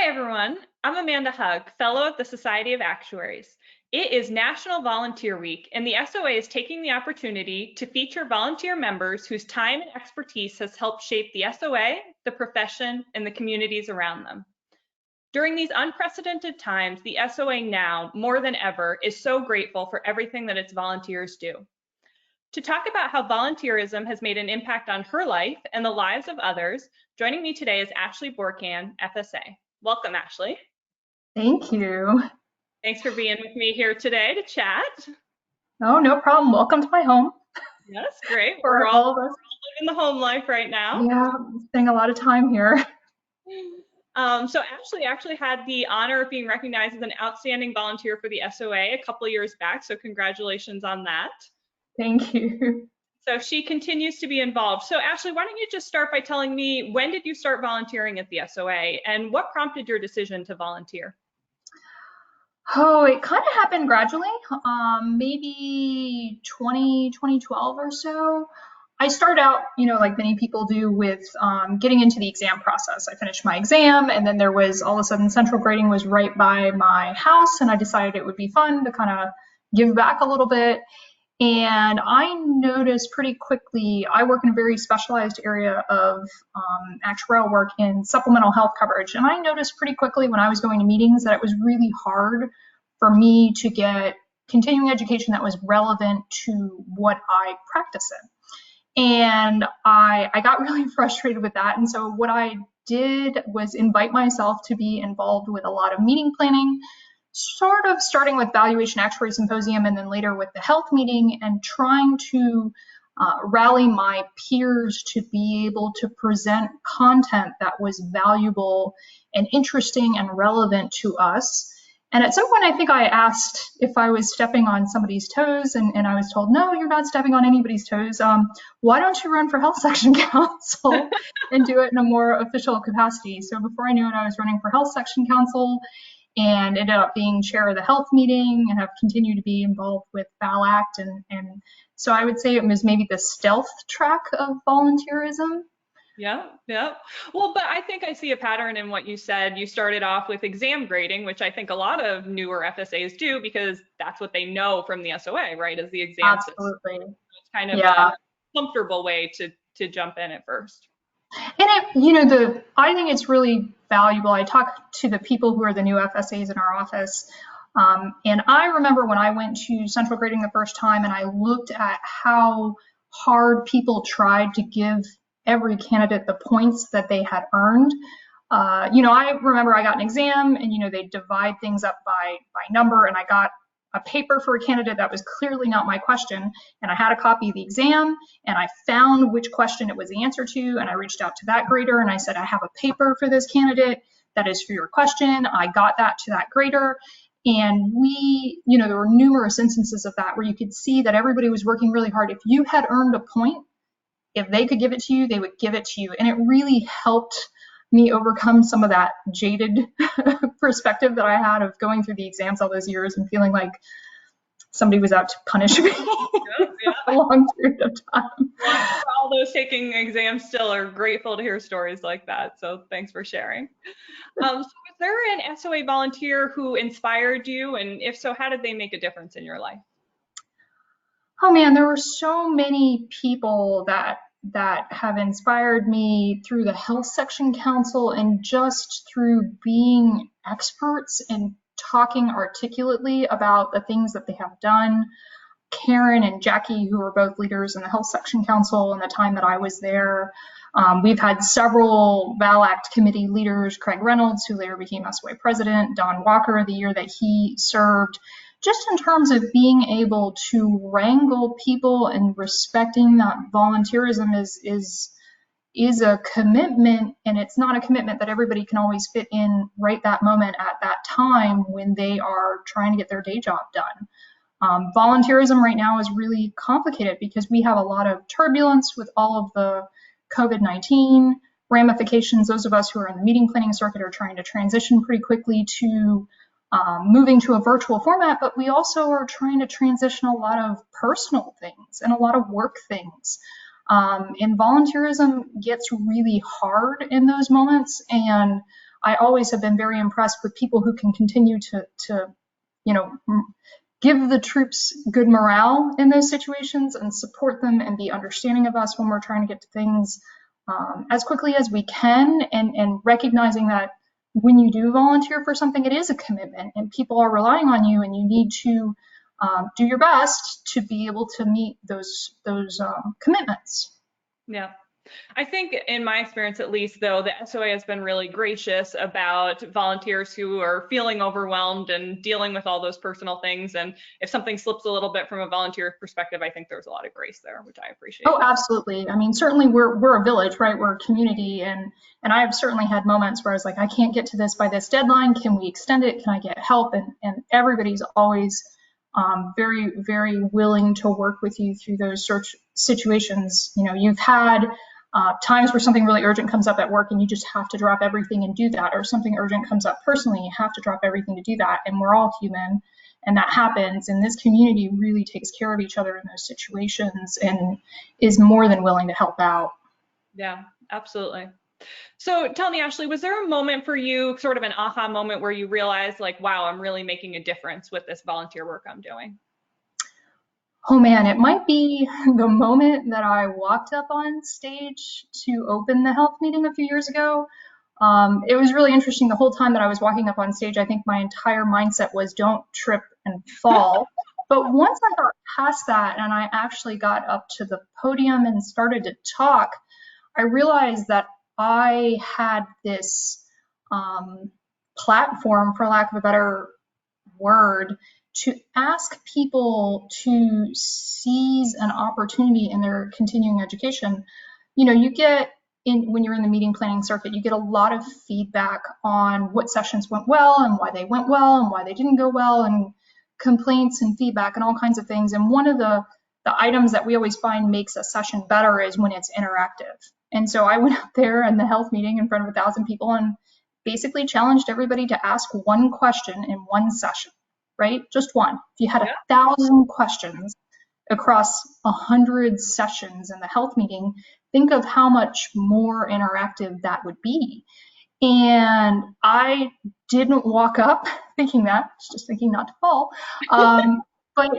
Hi, everyone. I'm Amanda Hugg, Fellow of the Society of Actuaries. It is National Volunteer Week, and the SOA is taking the opportunity to feature volunteer members whose time and expertise has helped shape the SOA, the profession, and the communities around them. During these unprecedented times, the SOA now, more than ever, is so grateful for everything that its volunteers do. To talk about how volunteerism has made an impact on her life and the lives of others, joining me today is Ashlee Borcan, FSA. Welcome, Ashlee. Thank you. Thanks for being with me here today to chat. Oh, no problem. Welcome to my home Yes, great. We're for all all of us. living the home life right now. Yeah, spending a lot of time here. So Ashlee actually had the honor of being recognized as an outstanding volunteer for the SOA a couple years back, so congratulations on that. Thank you. So she continues to be involved. So Ashlee, why don't you just start by telling me, when did you start volunteering at the SOA and what prompted your decision to volunteer? Oh, it kind of happened gradually, maybe 2012 or so. I started out, like many people do, with getting into the exam process. I finished my exam, and then there was all of a sudden central grading was right by my house, and I decided it would be fun to kind of give back a little bit. And I noticed pretty quickly, I work in a very specialized area of actuarial work in supplemental health coverage. And I noticed pretty quickly when I was going to meetings that it was really hard for me to get continuing education that was relevant to what I practice in. And I got really frustrated with that. And so what I did was invite myself to be involved with a lot of meeting planning, sort of starting with Valuation Actuary Symposium and then later with the health meeting, and trying to rally my peers to be able to present content that was valuable and interesting and relevant to us. And at some point, I think I asked if I was stepping on somebody's toes, and I was told, no, you're not stepping on anybody's toes. Why don't you run for health section council and do it in a more official capacity? So before I knew it, I was running for health section council and ended up being chair of the health meeting and have continued to be involved with ValAct. And so I would say it was maybe the stealth track of volunteerism. Yeah, yeah. Well, but I think I see a pattern in what you said. You started off with exam grading, which I think a lot of newer FSAs do because that's what they know from the SOA, right? Is the exam system. Absolutely. It's kind of Yeah. a comfortable way to jump in at first. And I think it's really valuable. I talk to the people who are the new FSAs in our office. And I remember when I went to central grading the first time and I looked at how hard people tried to give every candidate the points that they had earned. I remember I got an exam and, they divide things up by number, and I got a paper for a candidate that was clearly not my question. And I had a copy of the exam and I found which question it was the answer to. And I reached out to that grader and I said, I have a paper for this candidate that is for your question. I got that to that grader. And there were numerous instances of that where you could see that everybody was working really hard. If you had earned a point, if they could give it to you, they would give it to you. And it really helped me overcome some of that jaded perspective that I had of going through the exams all those years and feeling like somebody was out to punish me Yeah, yeah. for a long period of time. Well, all those taking exams still are grateful to hear stories like that. So thanks for sharing. So was there an SOA volunteer who inspired you? And if so, how did they make a difference in your life? Oh man, there were so many people that have inspired me through the health section council and just through being experts and talking articulately about the things that they have done. Karen and Jackie, who were both leaders in the health section council in the time that I was there. We've had several ValAct committee leaders, Craig Reynolds, who later became SOA president, Don Walker, the year that he served, just in terms of being able to wrangle people and respecting that volunteerism is a commitment, and it's not a commitment that everybody can always fit in right that moment at that time when they are trying to get their day job done. Volunteerism right now is really complicated because we have a lot of turbulence with all of the COVID-19 ramifications. Those of us who are in the meeting planning circuit are trying to transition pretty quickly to moving to a virtual format, but we also are trying to transition a lot of personal things and a lot of work things. And volunteerism gets really hard in those moments. And I always have been very impressed with people who can continue to you know, give the troops good morale in those situations and support them and be understanding of us when we're trying to get to things as quickly as we can, and recognizing that when you do volunteer for something, it is a commitment and people are relying on you, and you need to do your best to be able to meet those commitments. Yeah. I think in my experience, at least, though, the SOA has been really gracious about volunteers who are feeling overwhelmed and dealing with all those personal things. And if something slips a little bit from a volunteer perspective, I think there's a lot of grace there, which I appreciate. Oh, absolutely. I mean, certainly we're a village, right? We're a community, and I've certainly had moments where I was like, I can't get to this by this deadline. Can we extend it? Can I get help? And everybody's always very, very willing to work with you through those search situations. You know, you've had times where something really urgent comes up at work and you just have to drop everything and do that, or something urgent comes up personally, you have to drop everything to do that. And we're all human, and that happens. And this community really takes care of each other in those situations and is more than willing to help out. Yeah, absolutely. So tell me, Ashlee, was there a moment for you, sort of an aha moment, where you realized, like, wow, I'm really making a difference with this volunteer work I'm doing? Oh man, it might be the moment that I walked up on stage to open the health meeting a few years ago. It was really interesting. The whole time that I was walking up on stage, I think my entire mindset was don't trip and fall. But once I got past that and I actually got up to the podium and started to talk, I realized that I had this platform, for lack of a better word, to ask people to seize an opportunity in their continuing education. You know, you get when you're in the meeting planning circuit, you get a lot of feedback on what sessions went well and why they went well and why they didn't go well, and complaints and feedback and all kinds of things. And one of the items that we always find makes a session better is when it's interactive. And so I went up there in the health meeting in front of 1,000 people and basically challenged everybody to ask one question in one session, right? Just one. If you had 1,000 questions across 100 sessions in the health meeting, think of how much more interactive that would be. And I didn't walk up thinking that, just thinking not to fall. But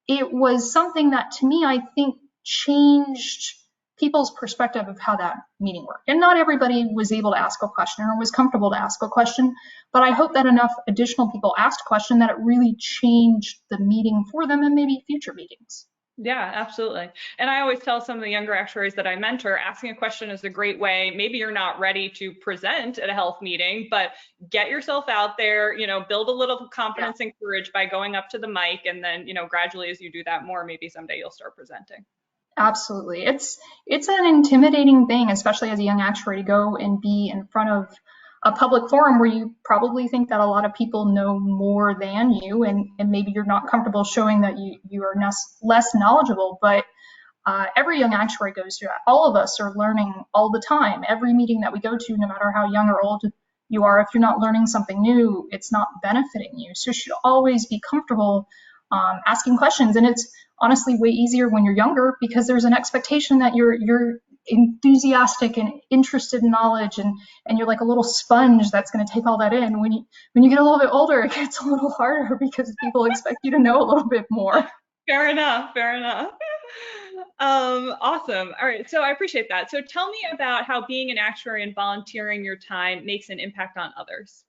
it was something that, to me, I think changed people's perspective of how that meeting worked. And not everybody was able to ask a question or was comfortable to ask a question, but I hope that enough additional people asked a question that it really changed the meeting for them and maybe future meetings. Yeah, absolutely. And I always tell some of the younger actuaries that I mentor, asking a question is a great way. Maybe you're not ready to present at a health meeting, but get yourself out there, build a little confidence and courage by going up to the mic. And then, gradually as you do that more, maybe someday you'll start presenting. Absolutely. It's an intimidating thing, especially as a young actuary, to go and be in front of a public forum where you probably think that a lot of people know more than you, and maybe you're not comfortable showing that you are less knowledgeable. But every young actuary goes through that. All of us are learning all the time. Every meeting that we go to, no matter how young or old you are, if you're not learning something new, it's not benefiting you. So you should always be comfortable asking questions. And it's honestly way easier when you're younger, because there's an expectation that you're enthusiastic and interested in knowledge, and you're like a little sponge that's going to take all that in. When you get a little bit older, it gets a little harder because people expect you to know a little bit more. Fair enough. Awesome. All right. So I appreciate that. So tell me about how being an actuary and volunteering your time makes an impact on others.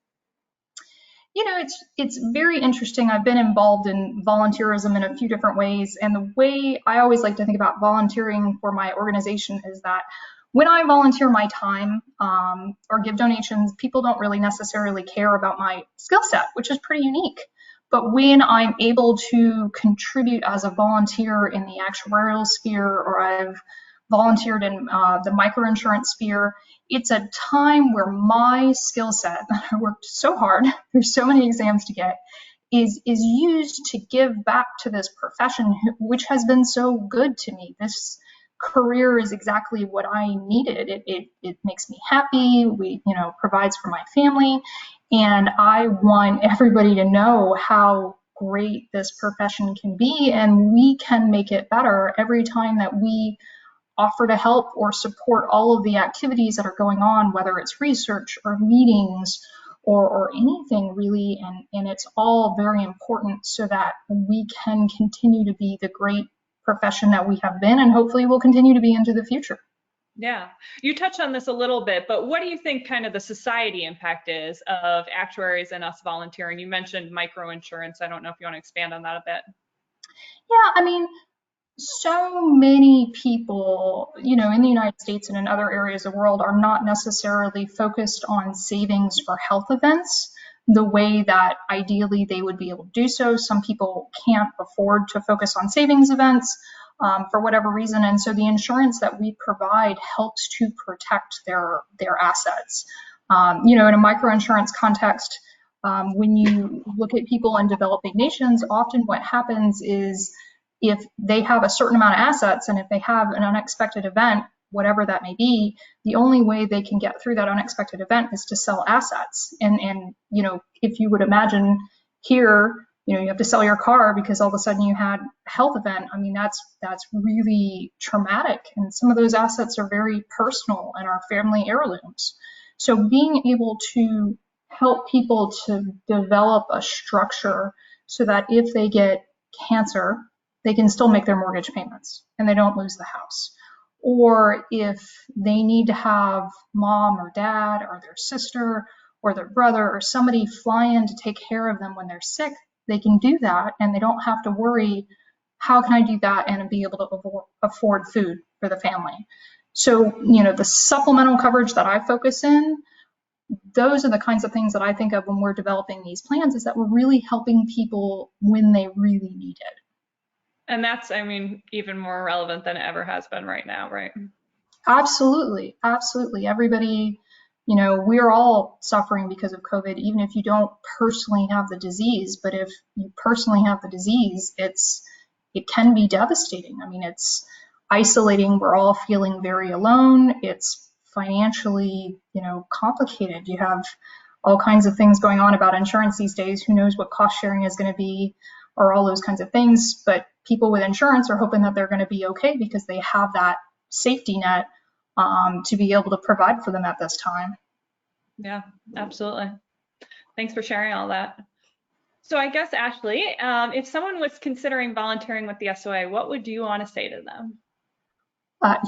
It's very interesting. I've been involved in volunteerism in a few different ways. And the way I always like to think about volunteering for my organization is that when I volunteer my time or give donations, people don't really necessarily care about my skill set, which is pretty unique. But when I'm able to contribute as a volunteer in the actuarial sphere, or I've volunteered in the microinsurance sphere, it's a time where my skill set that I worked so hard, there's so many exams to get, is used to give back to this profession, which has been so good to me. This career is exactly what I needed. It makes me happy. Provides for my family. And I want everybody to know how great this profession can be, and we can make it better every time that we offer to help or support all of the activities that are going on, whether it's research or meetings or anything really. And it's all very important so that we can continue to be the great profession that we have been and hopefully will continue to be into the future. Yeah, you touched on this a little bit, but what do you think kind of the society impact is of actuaries and us volunteering? You mentioned microinsurance. I don't know if you want to expand on that a bit. Yeah, I mean, so many people, in the United States and in other areas of the world are not necessarily focused on savings for health events the way that ideally they would be able to do so. Some people can't afford to focus on savings events for whatever reason. And so the insurance that we provide helps to protect their assets. In a microinsurance context, when you look at people in developing nations, often what happens is if they have a certain amount of assets and if they have an unexpected event, whatever that may be, the only way they can get through that unexpected event is to sell assets. And if you would imagine here, you have to sell your car because all of a sudden you had a health event. I mean, that's really traumatic. And some of those assets are very personal and are family heirlooms. So being able to help people to develop a structure so that if they get cancer, they can still make their mortgage payments and they don't lose the house. Or if they need to have mom or dad or their sister or their brother or somebody fly in to take care of them when they're sick, they can do that and they don't have to worry, how can I do that and be able to afford food for the family? So, the supplemental coverage that I focus in, those are the kinds of things that I think of when we're developing these plans, is that we're really helping people when they really need it. And that's, I mean, even more relevant than it ever has been right now, right? Absolutely. Absolutely. Everybody, we're all suffering because of COVID, even if you don't personally have the disease. But if you personally have the disease, it can be devastating. I mean, it's isolating. We're all feeling very alone. It's financially, complicated. You have all kinds of things going on about insurance these days. Who knows what cost sharing is going to be or all those kinds of things. But people with insurance are hoping that they're going to be okay because they have that safety net to be able to provide for them at this time. Yeah, absolutely. Thanks for sharing all that. So I guess, Ashlee, if someone was considering volunteering with the SOA, what would you want to say to them?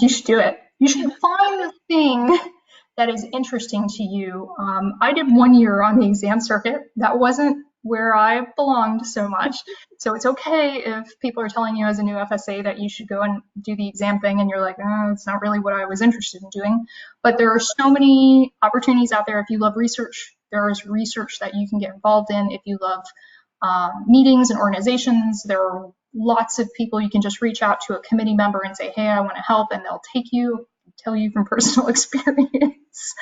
You should do it. You should find the thing that is interesting to you. I did 1 year on the exam circuit. That wasn't where I belonged so much. So it's okay if people are telling you as a new FSA that you should go and do the exam thing and you're like, oh, it's not really what I was interested in doing. But there are so many opportunities out there. If you love research, there is research that you can get involved in. If you love meetings and organizations, there are lots of people. You can just reach out to a committee member and say, hey, I want to help, and they'll take you, tell you from personal experience.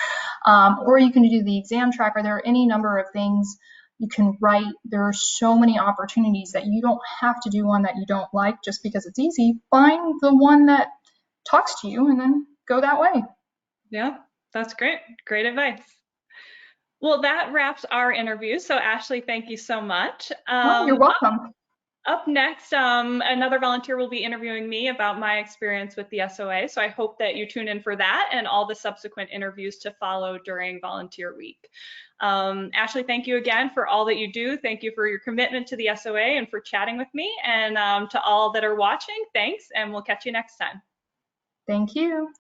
Or you can do the exam tracker. There are any number of things you can write. There are so many opportunities that you don't have to do one that you don't like just because it's easy. Find the one that talks to you and then go that way. Yeah, that's great. Great advice. Well, that wraps our interview. So Ashlee, thank you so much. Oh, you're welcome. Up next, another volunteer will be interviewing me about my experience with the SOA. So I hope that you tune in for that and all the subsequent interviews to follow during Volunteer Week. Ashlee, thank you again for all that you do. Thank you for your commitment to the SOA and for chatting with me. And to all that are watching, thanks, and we'll catch you next time. Thank you.